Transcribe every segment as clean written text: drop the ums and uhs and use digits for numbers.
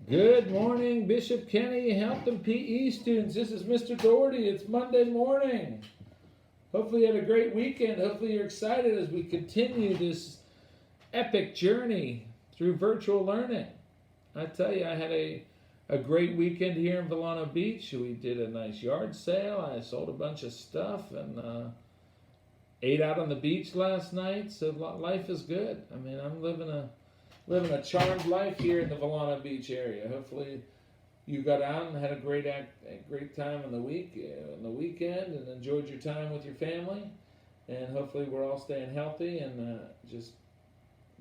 Good morning, Bishop Kenny, Hampton PE students. This is Mr. Doherty. It's Monday morning. Hopefully, you had a great weekend. Hopefully, you're excited as we continue this epic journey through virtual learning. I tell you, I had a great weekend here in Volano Beach. We did a nice yard sale. I sold a bunch of stuff and ate out on the beach last night. So life is good. I mean, I'm living a charmed life here in the Volano Beach area. Hopefully, you got out and had a great time on the weekend, and enjoyed your time with your family. And hopefully, we're all staying healthy and just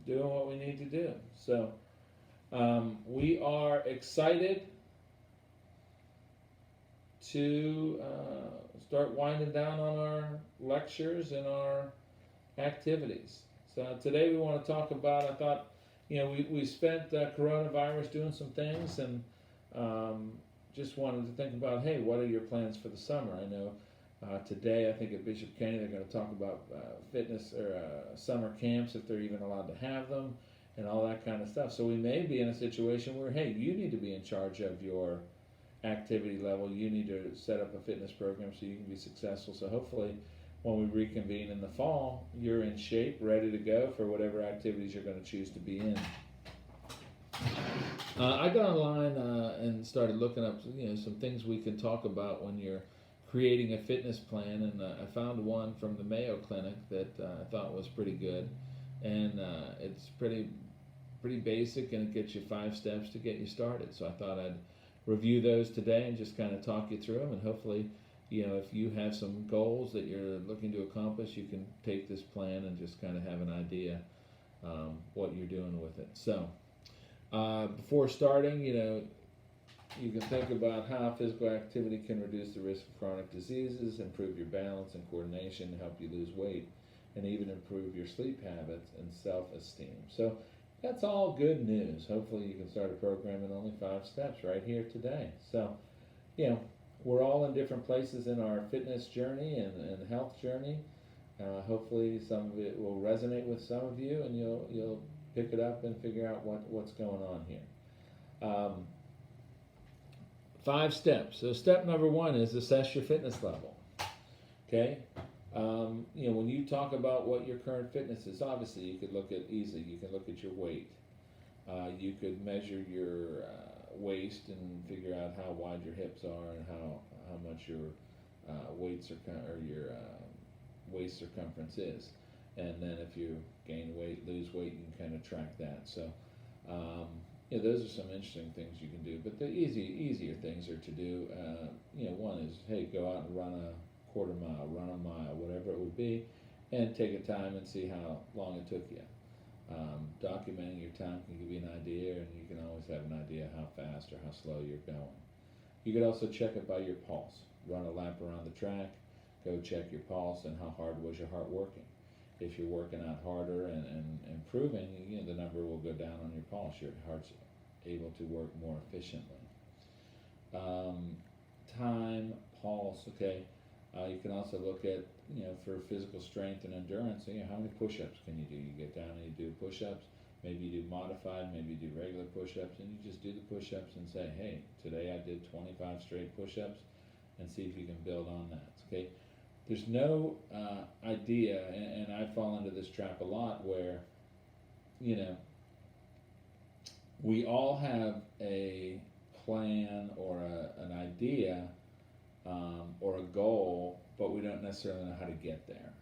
doing what we need to do. So, we are excited to start winding down on our lectures and our activities. So today we want to talk about. I thought, we spent coronavirus doing some things, and just wanted to think about, hey, what are your plans for the summer? I know today, I think at Bishop Kenny, they're going to talk about fitness or summer camps, if they're even allowed to have them, and all that kind of stuff. So we may be in a situation where, hey, you need to be in charge of your activity level. You need to set up a fitness program so you can be successful. So hopefully, when we reconvene in the fall, you're in shape, ready to go for whatever activities you're going to choose to be in. I got online and started looking up, some things we can talk about when you're creating a fitness plan, and I found one from the Mayo Clinic that I thought was pretty good, and it's pretty basic, and it gets you 5 steps to get you started. So I thought I'd review those today and just kind of talk you through them, and hopefully, if you have some goals that you're looking to accomplish, you can take this plan and just kind of have an idea what you're doing with it. So, before starting, you can think about how physical activity can reduce the risk of chronic diseases, improve your balance and coordination, help you lose weight, and even improve your sleep habits and self-esteem. So, that's all good news. Hopefully, you can start a program in only 5 steps right here today. So, we're all in different places in our fitness journey and health journey. Hopefully, some of it will resonate with some of you, and you'll pick it up and figure out what's going on here. 5 steps. So, step number 1 is assess your fitness level. Okay. When you talk about what your current fitness is, obviously you could look at your weight. You could measure your waist and figure out how wide your hips are and how much your your waist circumference is. And then if you gain weight, lose weight, you can kind of track that. So, those are some interesting things you can do. But the easier things are to do. One is, hey, go out and run a quarter mile, run a mile, whatever it would be, and take a time and see how long it took you. Documenting your time can give you an idea, and you can always have an idea how fast or how slow you're going. You could also check it by your pulse. Run a lap around the track, go check your pulse and how hard was your heart working. If you're working out harder and improving, the number will go down on your pulse. Your heart's able to work more efficiently. Time, pulse, okay. You can also look at, for physical strength and endurance, how many push-ups can you do? You get down and you do push-ups. Maybe you do modified, maybe you do regular push-ups, and you just do the push-ups and say, hey, today I did 25 straight push-ups, and see if you can build on that, okay? There's no idea, and I fall into this trap a lot, where, we all have a plan or an idea or a goal, but we don't necessarily know how to get there.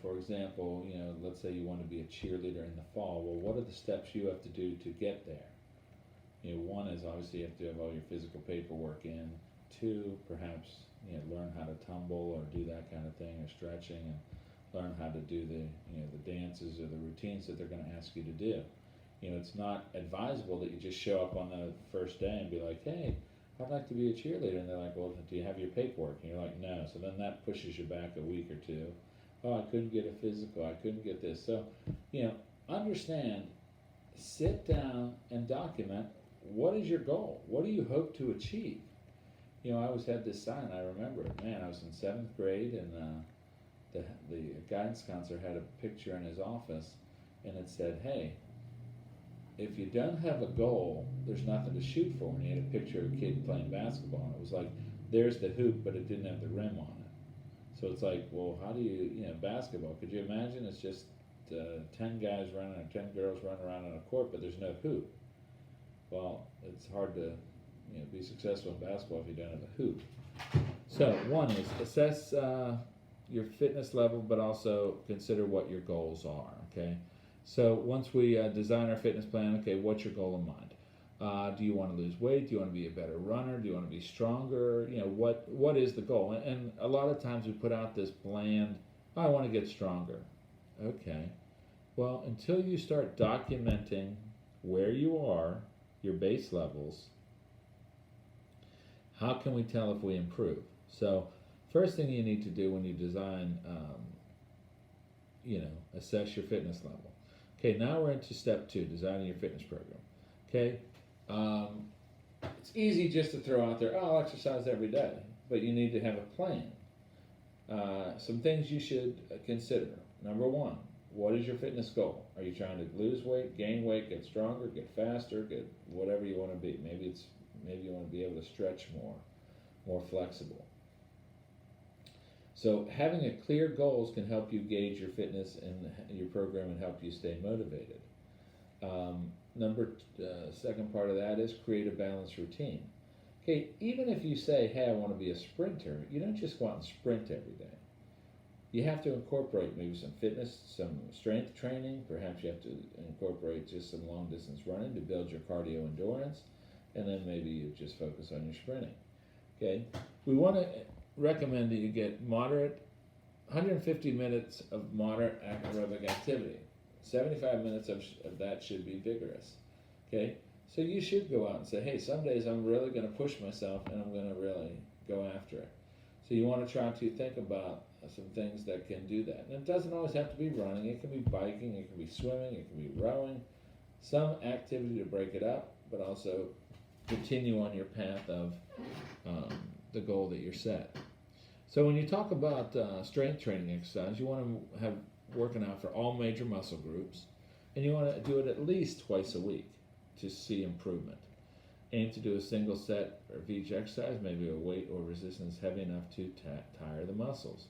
For example, let's say you want to be a cheerleader in the fall. Well, what are the steps you have to do to get there? One is obviously you have to have all your physical paperwork in. 2, perhaps, learn how to tumble or do that kind of thing, or stretching, and learn how to do the dances or the routines that they're going to ask you to do. It's not advisable that you just show up on the first day and be like, hey, I'd like to be a cheerleader. And they're like, well, do you have your paperwork? And you're like, no. So then that pushes you back a week or 2. Oh, I couldn't get a physical. I couldn't get this. So, understand, sit down and document, what is your goal? What do you hope to achieve? I always had this sign. I remember it. Man, I was in 7th grade, and the guidance counselor had a picture in his office, and it said, hey, if you don't have a goal, there's nothing to shoot for. And you had a picture of a kid playing basketball, and it was like, there's the hoop, but it didn't have the rim on it. So it's like, well, how do basketball? Could you imagine? It's just 10 guys running or 10 girls running around on a court, but there's no hoop. Well, it's hard to be successful in basketball if you don't have a hoop. So one is assess your fitness level, but also consider what your goals are. Okay. So once we design our fitness plan, okay, what's your goal in mind? Do you want to lose weight? Do you want to be a better runner? Do you want to be stronger? What is the goal? And a lot of times we put out this bland, I want to get stronger. Okay. Well, until you start documenting where you are, your base levels, how can we tell if we improve? So first thing you need to do when you design, assess your fitness level. Okay, now we're into step 2, designing your fitness program. Okay, it's easy just to throw out there, I'll exercise every day, but you need to have a plan. Some things you should consider. Number 1, what is your fitness goal? Are you trying to lose weight, gain weight, get stronger, get faster, get whatever you want to be? Maybe you want to be able to stretch more flexible. So having a clear goals can help you gauge your fitness and your program and help you stay motivated. Second part of that is create a balanced routine. Okay, even if you say, hey, I want to be a sprinter, you don't just go out and sprint every day. You have to incorporate maybe some fitness, some strength training. Perhaps you have to incorporate just some long distance running to build your cardio endurance, and then maybe you just focus on your sprinting. Okay, we want to recommend that you get 150 minutes of moderate aerobic activity. 75 minutes of that should be vigorous. Okay, so you should go out and say, hey, some days I'm really going to push myself and I'm going to really go after it. So you want to try to think about some things that can do that. And it doesn't always have to be running. It can be biking, it can be swimming, it can be rowing. Some activity to break it up, but also continue on your path of the goal that you're set. So when you talk about strength training exercise, you want to have working out for all major muscle groups, and you want to do it at least twice a week to see improvement. Aim to do a single set of each exercise, maybe a weight or resistance heavy enough to tire the muscles.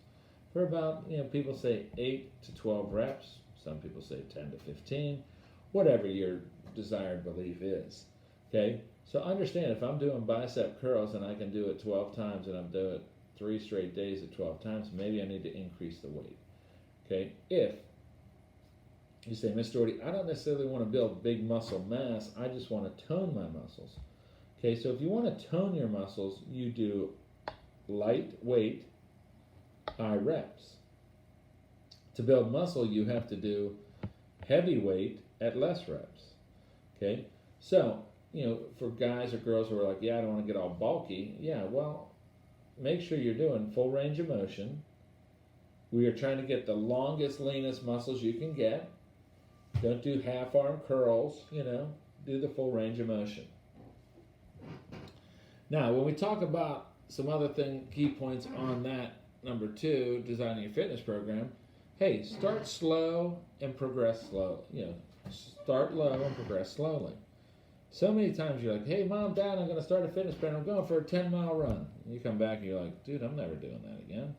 For about, people say 8 to 12 reps, some people say 10 to 15, whatever your desired belief is. Okay, so understand if I'm doing bicep curls and I can do it 12 times and I'm doing it 3 straight days at 12 times, maybe I need to increase the weight. Okay, if you say, Mr. Doherty, I don't necessarily want to build big muscle mass, I just want to tone my muscles. Okay, so if you want to tone your muscles, you do light weight, high reps. To build muscle, you have to do heavy weight at less reps. Okay, so, for guys or girls who are like, yeah, I don't want to get all bulky, yeah, well, make sure you're doing full range of motion. We are trying to get the longest, leanest muscles you can get. Don't do half-arm curls, do the full range of motion. Now, when we talk about some other key points on that, number 2, designing your fitness program, hey, start slow and progress slow. Start low and progress slowly. So many times you're like, hey, Mom, Dad, I'm going to start a fitness program. I'm going for a 10-mile run. And you come back and you're like, dude, I'm never doing that again.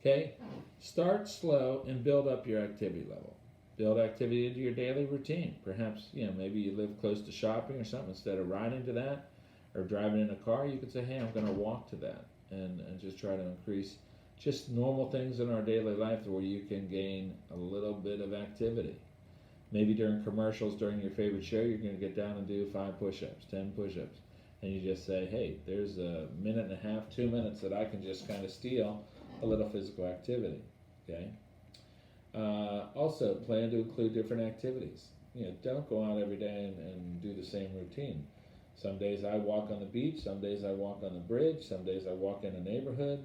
Okay? Start slow and build up your activity level. Build activity into your daily routine. Perhaps, maybe you live close to shopping or something. Instead of riding to that or driving in a car, you could say, hey, I'm going to walk to that. And just try to increase just normal things in our daily life where you can gain a little bit of activity. Maybe during commercials, during your favorite show, you're going to get down and do 5 push-ups, 10 push-ups. And you just say, hey, there's a minute and a half, 2 minutes that I can just kind of steal a little physical activity. Okay. Also, plan to include different activities. Don't go out every day and do the same routine. Some days I walk on the beach, some days I walk on the bridge, some days I walk in a neighborhood.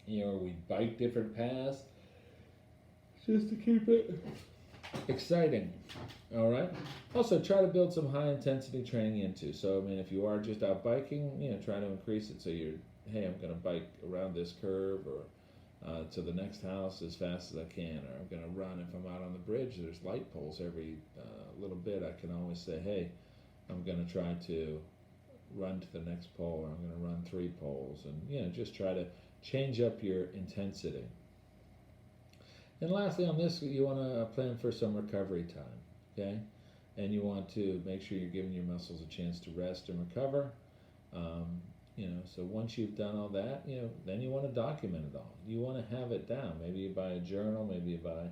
We bike different paths just to keep it exciting. All right. Also, try to build some high intensity training into. So, if you are just out biking, try to increase it. So you're, hey, I'm going to bike around this curve, or to the next house as fast as I can, or I'm going to run if I'm out on the bridge. There's light poles every little bit. I can always say, hey, I'm going to try to run to the next pole, or I'm going to run 3 poles, and just try to change up your intensity. And lastly, on this, you want to plan for some recovery time, okay? And you want to make sure you're giving your muscles a chance to rest and recover. So once you've done all that, then you want to document it all. You want to have it down. Maybe you buy a journal. Maybe you buy,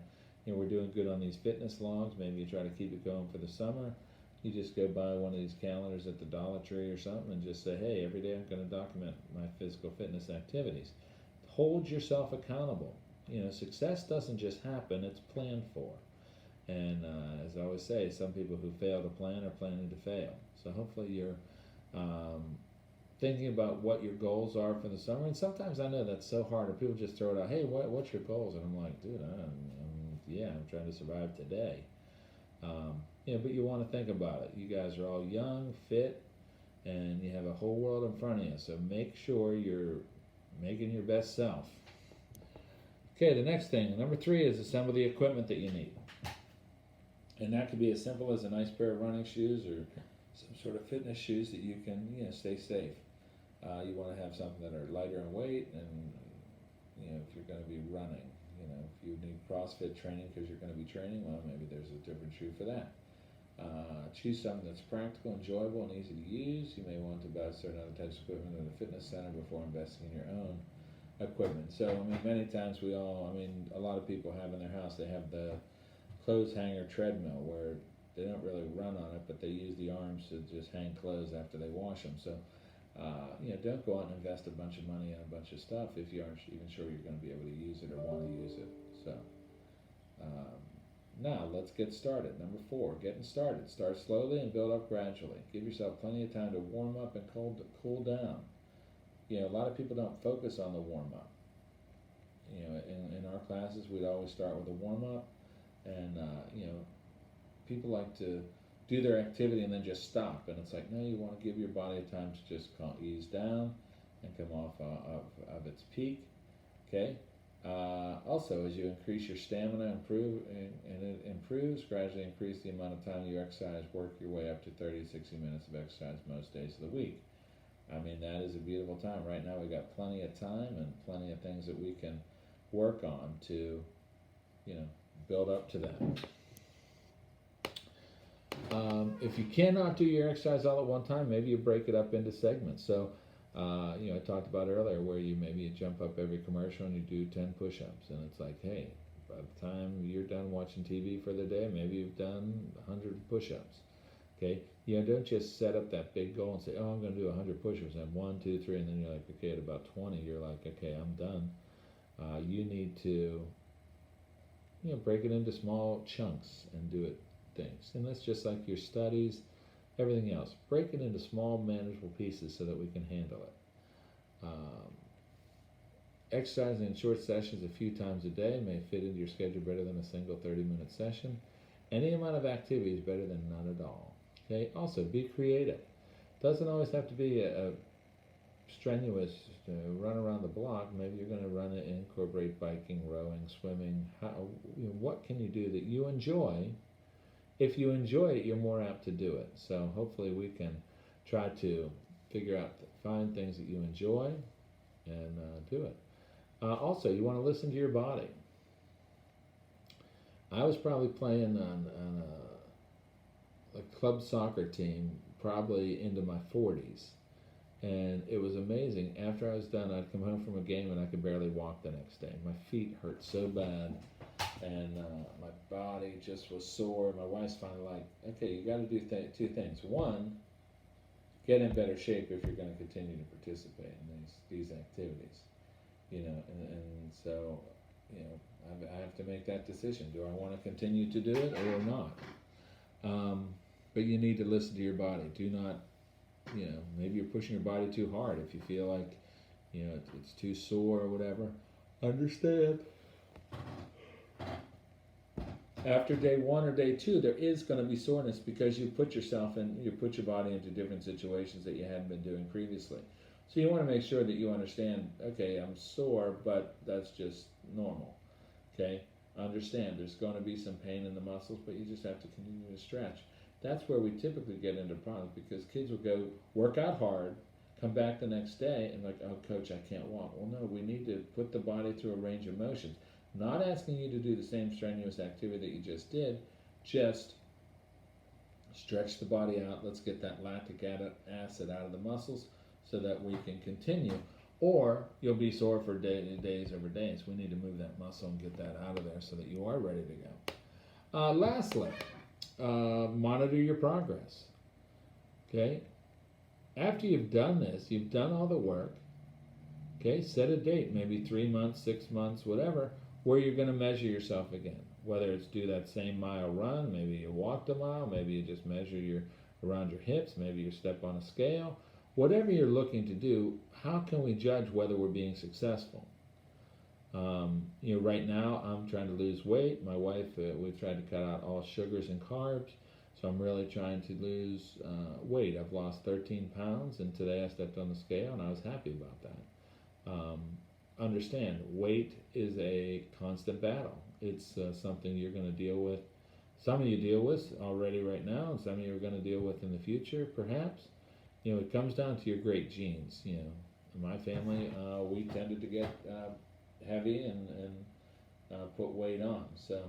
we're doing good on these fitness logs. Maybe you try to keep it going for the summer. You just go buy one of these calendars at the Dollar Tree or something and just say, hey, every day I'm going to document my physical fitness activities. Hold yourself accountable. Success doesn't just happen, it's planned for. And as I always say, some people who fail to plan are planning to fail. So hopefully you're thinking about what your goals are for the summer. And sometimes I know that's so hard, or people just throw it out, hey, what's your goals? And I'm like, dude, I'm trying to survive today. But you want to think about it. You guys are all young, fit, and you have a whole world in front of you. So make sure you're making your best self. Okay, the next thing, number 3, is assemble the equipment that you need. And that could be as simple as a nice pair of running shoes or some sort of fitness shoes that you can, stay safe. You want to have something that are lighter in weight, and if you're going to be running, if you need CrossFit training because you're going to be training, well, maybe there's a different shoe for that. Choose something that's practical, enjoyable, and easy to use. You may want to buy certain other types of equipment at a fitness center before investing in your own equipment. So, many times a lot of people have in their house, they have the clothes hanger treadmill where they don't really run on it, but they use the arms to just hang clothes after they wash them. So, don't go out and invest a bunch of money in a bunch of stuff if you aren't even sure you're going to be able to use it or want to use it. So, now let's get started. Number 4, getting started. Start slowly and build up gradually. Give yourself plenty of time to warm up and cool down. A lot of people don't focus on the warm up. In our classes, we'd always start with a warm up, and people like to do their activity and then just stop. And it's like, no, you want to give your body time to just ease down and come off of its peak. Okay. Also, as you increase your stamina, it improves, gradually increase the amount of time you exercise, work your way up to 30 to 60 minutes of exercise most days of the week. That is a beautiful time. Right now we got plenty of time and plenty of things that we can work on to, build up to that. If you cannot do your exercise all at one time, maybe you break it up into segments. So, I talked about earlier where you jump up every commercial and you do 10 push-ups, and it's like, hey, by the time you're done watching TV for the day, maybe you've done 100 push-ups. Okay, don't just set up that big goal and say, oh, I'm going to do 100 push-ups, and 1, 2, 3, and then you're like, okay, at about 20, you're like, okay, I'm done. You need to, break it into small chunks and do it things. And that's just like your studies, everything else. Break it into small, manageable pieces so that we can handle it. Exercising in short sessions a few times a day may fit into your schedule better than a single 30-minute session. Any amount of activity is better than none at all. Okay. Also, be creative. Doesn't always have to be a strenuous run around the block. Maybe you're going to run it, incorporate biking, rowing, swimming. What can you do that you enjoy? If you enjoy it, you're more apt to do it. So hopefully we can try to find things that you enjoy and do it. Also, you want to listen to your body. I was probably playing on a club soccer team probably into my 40s. And it was amazing. After I was done, I'd come home from a game and I could barely walk the next day. My feet hurt so bad, and my body just was sore. My wife's finally like, okay, you got to do 2 things. One, get in better shape if you're going to continue to participate in these activities. And so, I have to make that decision. Do I want to continue to do it or not? But you need to listen to your body. Do not, maybe you're pushing your body too hard. If you feel like, it's too sore or whatever, understand. After day 1 or day 2, there is going to be soreness because you put your body into different situations that you hadn't been doing previously. So you want to make sure that you understand, okay, I'm sore, but that's just normal. Okay? Understand there's going to be some pain in the muscles, but you just have to continue to stretch. That's where we typically get into problems because kids will go work out hard, come back the next day, and like, oh, coach, I can't walk. Well, no, we need to put the body through a range of motions. Not asking you to do the same strenuous activity that you just did, just stretch the body out. Let's get that lactic acid out of the muscles so that we can continue. Or you'll be sore for days over days. We need to move that muscle and get that out of there so that you are ready to go. Lastly, monitor your progress. Okay? After you've done this, you've done all the work. Okay? Set a date, maybe 3 months, 6 months, whatever, where you're going to measure yourself again. Whether it's do that same mile run, maybe you walked a mile, maybe you just measure around your hips, maybe you step on a scale. Whatever you're looking to do, how can we judge whether we're being successful? Right now I'm trying to lose weight. My wife, we've tried to cut out all sugars and carbs, so I'm really trying to lose weight. I've lost 13 pounds, and today I stepped on the scale, and I was happy about that. Understand, weight is a constant battle. It's something you're going to deal with. Some of you deal with already right now, and some of you are going to deal with in the future, perhaps. It comes down to your great genes. In my family, we tended to get heavy and put weight on. So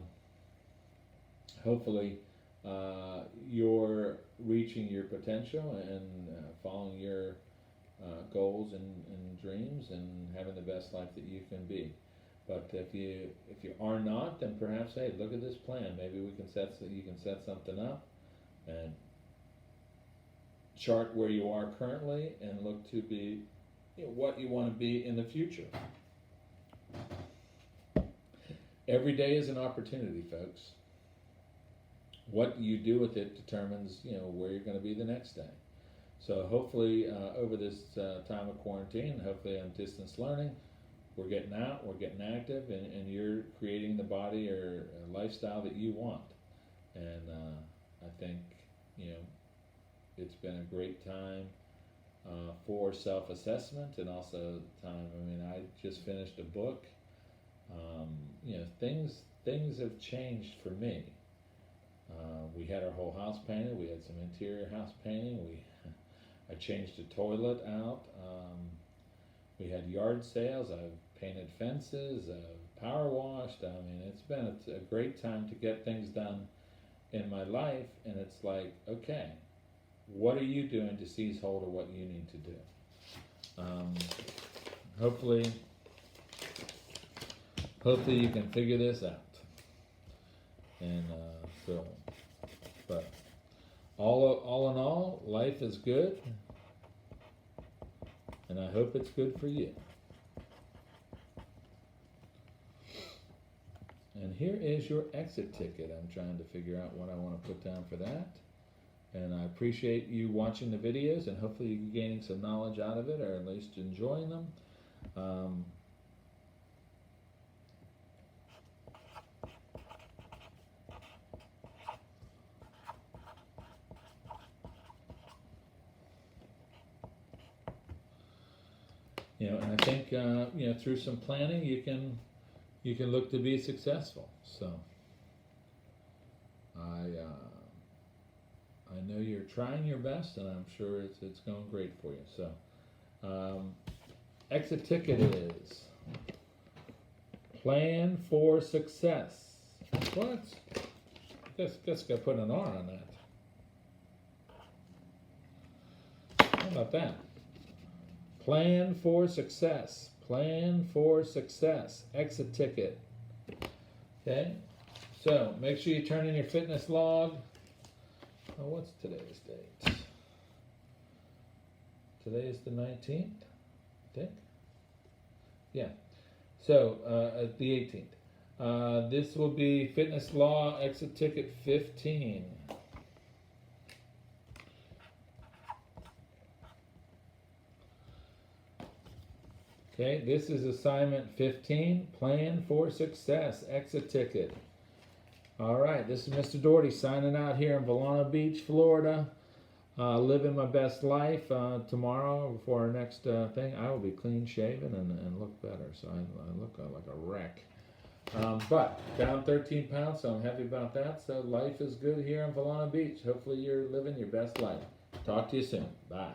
hopefully you're reaching your potential and following your goals and dreams and having the best life that you can be. But if you are not, then perhaps, hey, look at this plan. Maybe you can set something up and chart where you are currently and look to be what you want to be in the future. Every day is an opportunity, folks. What you do with it determines, where you're going to be the next day. So hopefully over this time of quarantine, hopefully on distance learning, we're getting out, we're getting active, and you're creating the body or lifestyle that you want. And I think, it's been a great time for self-assessment and also time. I just finished a book. Things have changed for me. We had our whole house painted. We had some interior house painting. I changed the toilet out. We had yard sales. I've painted fences. I've power washed. It's been a great time to get things done in my life. And it's like, okay, what are you doing to seize hold of what you need to do? Hopefully you can figure this out. And but all in all, life is good, and I hope it's good for you. And here is your exit ticket. I'm trying to figure out what I want to put down for that. And I appreciate you watching the videos, and hopefully you're gaining some knowledge out of it, or at least enjoying them. And I think through some planning you can look to be successful. So I know you're trying your best, and I'm sure it's going great for you. So exit ticket is plan for success. What? Guess I put an R on that. How about that? Plan for success. Plan for success. Exit ticket. Okay? So make sure you turn in your fitness log. Oh, what's today's date? Today is the 19th, I think. Yeah. So the 18th. This will be fitness law exit ticket 15. Okay, this is assignment 15, plan for success, exit ticket. All right, this is Mr. Doherty signing out here in Volano Beach, Florida. living my best life. Tomorrow, before our next thing, I will be clean shaven and look better. So I look like a wreck. But down 13 pounds, so I'm happy about that. So life is good here in Valana Beach. Hopefully you're living your best life. Talk to you soon. Bye.